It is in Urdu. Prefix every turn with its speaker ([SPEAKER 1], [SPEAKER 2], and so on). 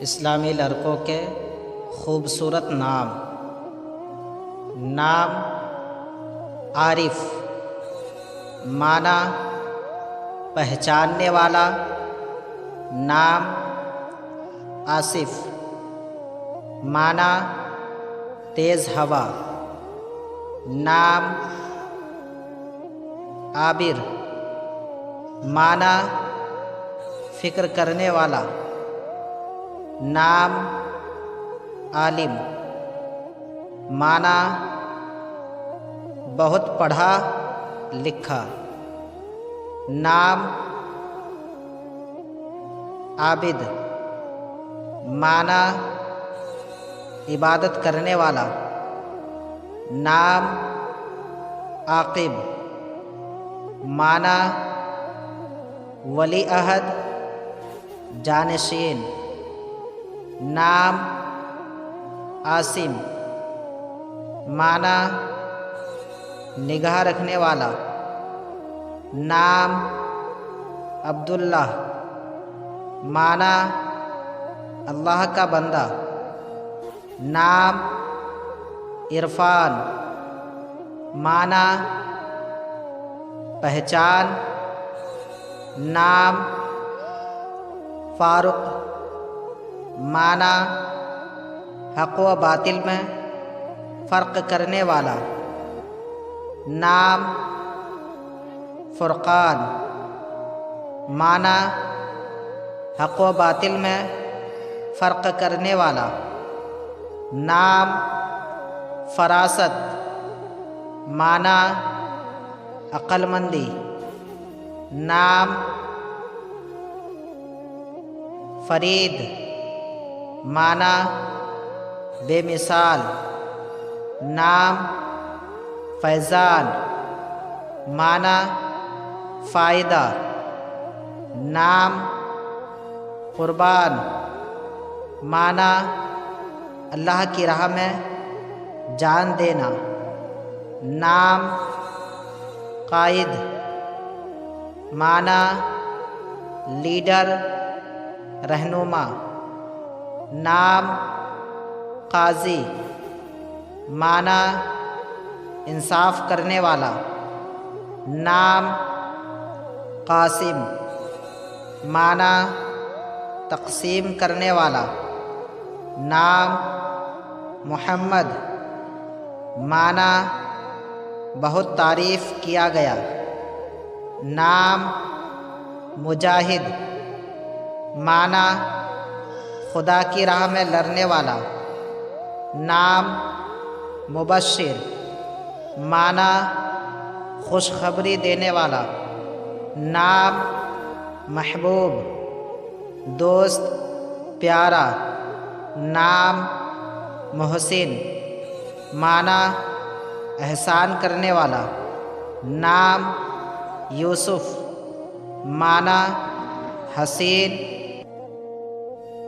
[SPEAKER 1] اسلامی لڑکوں کے خوبصورت نام عارف، معنی پہچاننے والا، نام آصف، معنی تیز ہوا، نام عابر، معنی فکر کرنے والا، نام عالم، معنی بہت پڑھا لکھا، نام عابد، معنی عبادت کرنے والا، نام عاقب، معنی ولی عہد جانشین، نام عاصم، معنی نگاہ رکھنے والا، نام عبداللہ، معنی اللہ کا بندہ، نام عرفان، معنی پہچان، نام فاروق، معنی حق و باطل میں فرق کرنے والا، نام فرقان، معنی حق و باطل میں فرق کرنے والا، نام فراست، معنی عقل مندی، نام فرید، معنی بے مثال، نام فیضان، معنی فائدہ، نام قربان، معنی اللہ کی راہ میں جان دینا، نام قائد، معنی لیڈر رہنما، نام قاضی، معنی انصاف کرنے والا، نام قاسم، معنی تقسیم کرنے والا، نام محمد، معنی بہت تعریف کیا گیا، نام مجاہد، معنی خدا کی راہ میں لڑنے والا، نام مبشر، معنی خوشخبری دینے والا، نام محبوب، دوست پیارا، نام محسن، معنی احسان کرنے والا، نام یوسف، معنی حسین